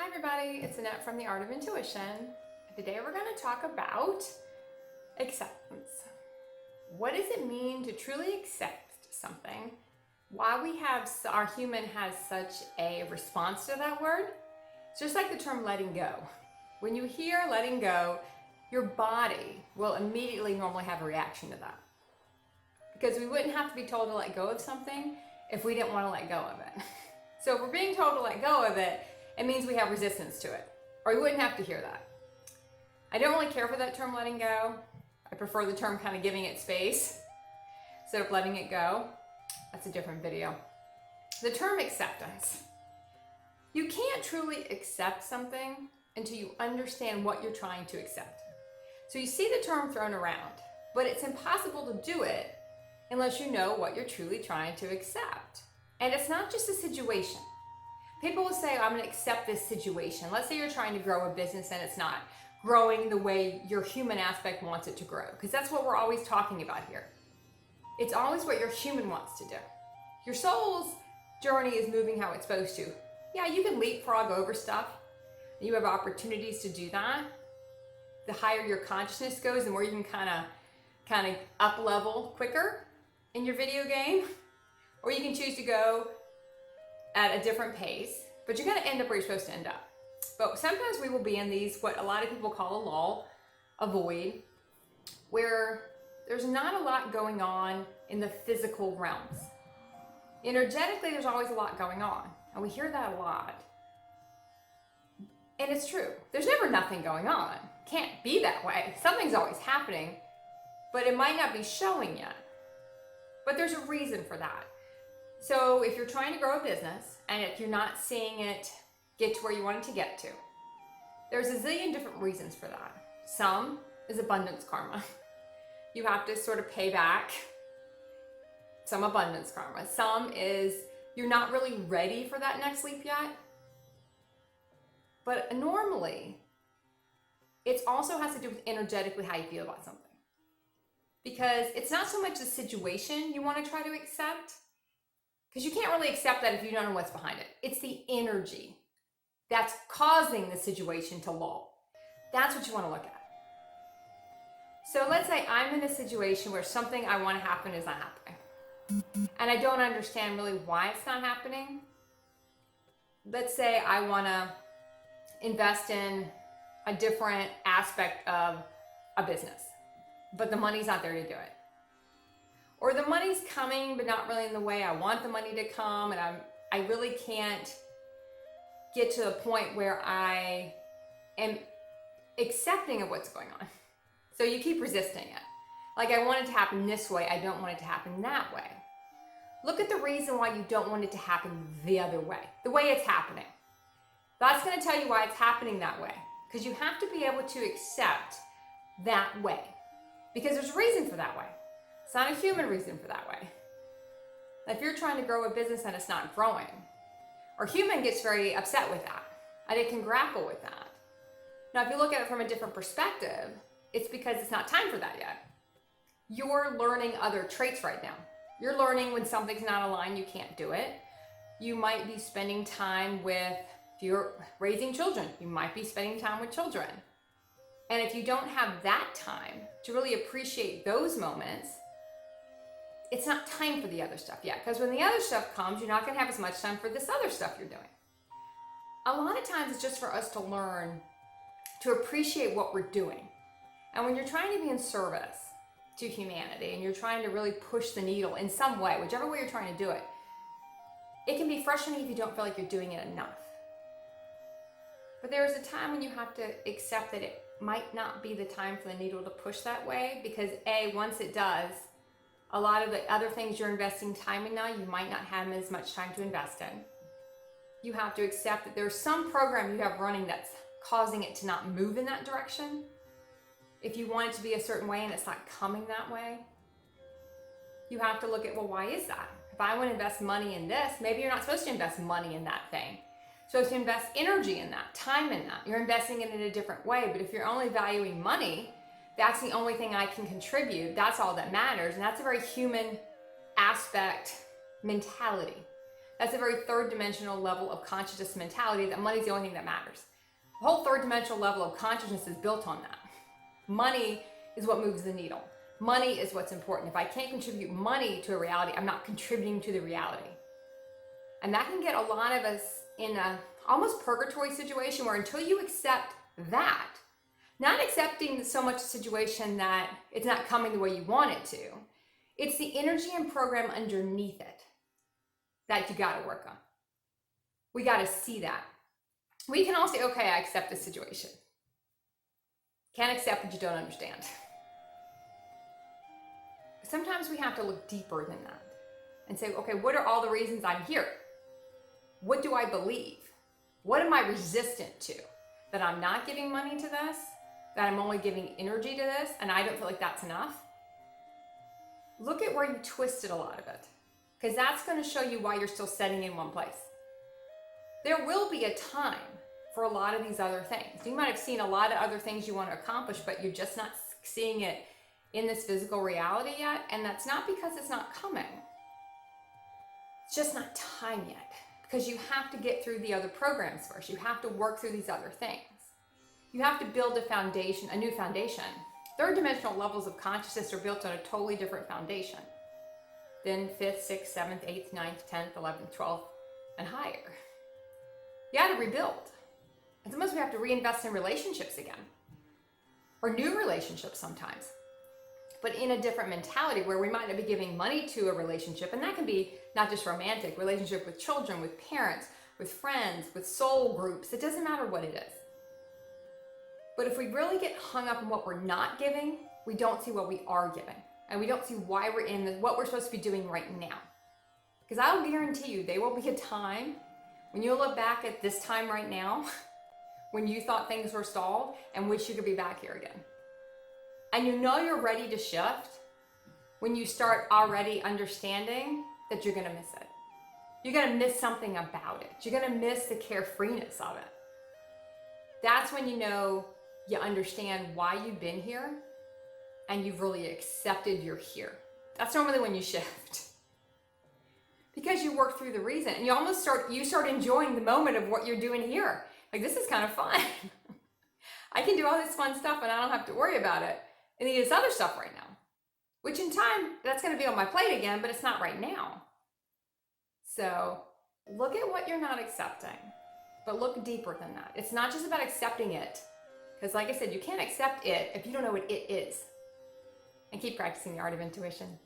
everybody, it's Annette from The Art of Intuition. Today we're going to talk about acceptance. What does it mean to truly accept something? Why our human has such a response to that word? It's just like the term letting go. When you hear letting go, your body will immediately normally have a reaction to that. Because we wouldn't have to be told to let go of something if we didn't want to let go of it. So if we're being told to let go of it, it means we have resistance to it, or you wouldn't have to hear that. I don't really care for that term letting go. I prefer the term kind of giving it space instead of letting it go. That's a different video. The term acceptance. You can't truly accept something until you understand what you're trying to accept. So you see the term thrown around, but it's impossible to do it unless you know what you're truly trying to accept. And it's not just a situation. People will say, I'm going to accept this situation. Let's say you're trying to grow a business and it's not growing the way your human aspect wants it to grow, because that's what we're always talking about here. It's always what your human wants to do. Your soul's journey is moving how it's supposed to. Yeah, you can leapfrog over stuff. You have opportunities to do that. The higher your consciousness goes, the more you can kind of up level quicker in your video game. Or you can choose to go at a different pace, but you're going to end up where you're supposed to end up. But sometimes we will be in these, what a lot of people call a lull, a void, where there's not a lot going on in the physical realms. Energetically, there's always a lot going on, and we hear that a lot. And it's true. There's never nothing going on. Can't be that way. Something's always happening, but it might not be showing yet. But there's a reason for that. So if you're trying to grow a business and if you're not seeing it get to where you want it to get to, there's a zillion different reasons for that. Some is abundance karma. You have to sort of pay back some abundance karma. Some is you're not really ready for that next leap yet. But normally, it also has to do with energetically how you feel about something. Because it's not so much the situation you want to try to accept, because you can't really accept that if you don't know what's behind it. It's the energy that's causing the situation to lull. That's what you want to look at. So let's say I'm in a situation where something I want to happen is not happening. And I don't understand really why it's not happening. Let's say I want to invest in a different aspect of a business, but the money's not there to do it. Or the money's coming, but not really in the way I want the money to come, and I really can't get to the point where I am accepting of what's going on. So you keep resisting it. Like, I want it to happen this way, I don't want it to happen that way. Look at the reason why you don't want it to happen the other way, the way it's happening. That's going to tell you why it's happening that way, because you have to be able to accept that way, because there's a reason for that way. It's not a human reason for that way. If you're trying to grow a business and it's not growing, our human gets very upset with that, and it can grapple with that. Now, if you look at it from a different perspective, it's because it's not time for that yet. You're learning other traits right now. You're learning when something's not aligned, you can't do it. You might be spending time with, if you're raising children, you might be spending time with children. And if you don't have that time to really appreciate those moments, it's not time for the other stuff yet. Because when the other stuff comes, you're not going to have as much time for this other stuff you're doing. A lot of times it's just for us to learn to appreciate what we're doing. And when you're trying to be in service to humanity and you're trying to really push the needle in some way, whichever way you're trying to do it, it can be frustrating if you don't feel like you're doing it enough. But there is a time when you have to accept that it might not be the time for the needle to push that way, because once it does, a lot of the other things you're investing time in now, you might not have as much time to invest in. You have to accept that there's some program you have running that's causing it to not move in that direction. If you want it to be a certain way and it's not coming that way, you have to look at, well, why is that? If I want to invest money in this, maybe you're not supposed to invest money in that thing. So to invest energy in that, time in that, you're investing it in a different way. But if you're only valuing money, that's the only thing I can contribute, that's all that matters. And that's a very human aspect mentality. That's a very third dimensional level of consciousness mentality that money's the only thing that matters. The whole third dimensional level of consciousness is built on that. Money is what moves the needle. Money is what's important. If I can't contribute money to a reality, I'm not contributing to the reality. And that can get a lot of us in a almost purgatory situation where until you accept that, not accepting so much a situation that it's not coming the way you want it to, it's the energy and program underneath it that you got to work on. We got to see that. We can all say, okay, I accept this situation. Can't accept what you don't understand. Sometimes we have to look deeper than that and say, okay, what are all the reasons I'm here? What do I believe? What am I resistant to? That I'm not giving money to this? That I'm only giving energy to this and I don't feel like that's enough? Look at where you twisted a lot of it, because that's going to show you why you're still sitting in one place. There will be a time for a lot of these other things. You might have seen a lot of other things you want to accomplish, but you're just not seeing it in this physical reality yet. And that's not because it's not coming. It's just not time yet, because you have to get through the other programs first. You have to work through these other things. You have to build a foundation, a new foundation. Third dimensional levels of consciousness are built on a totally different foundation than 5th, 6th, 7th, 8th, 9th, 10th, 11th, 12th, and higher. You got to rebuild. And sometimes we have to reinvest in relationships again, or new relationships sometimes, but in a different mentality where we might not be giving money to a relationship. And that can be not just romantic, relationship with children, with parents, with friends, with soul groups. It doesn't matter what it is. But if we really get hung up on what we're not giving, we don't see what we are giving. And we don't see why we're in this, what we're supposed to be doing right now. Because I'll guarantee you, there will be a time when you look back at this time right now, when you thought things were stalled and wish you could be back here again. And you know you're ready to shift when you start already understanding that you're gonna miss it. You're gonna miss something about it. You're gonna miss the carefreeness of it. That's when you know you understand why you've been here and you've really accepted you're here. That's normally when you shift. Because you work through the reason and you start enjoying the moment of what you're doing here. Like, this is kind of fun. I can do all this fun stuff and I don't have to worry about it. And this other stuff right now, which in time, that's going to be on my plate again, but it's not right now. So look at what you're not accepting, but look deeper than that. It's not just about accepting it. Because like I said, you can't accept it if you don't know what it is. And keep practicing the art of intuition.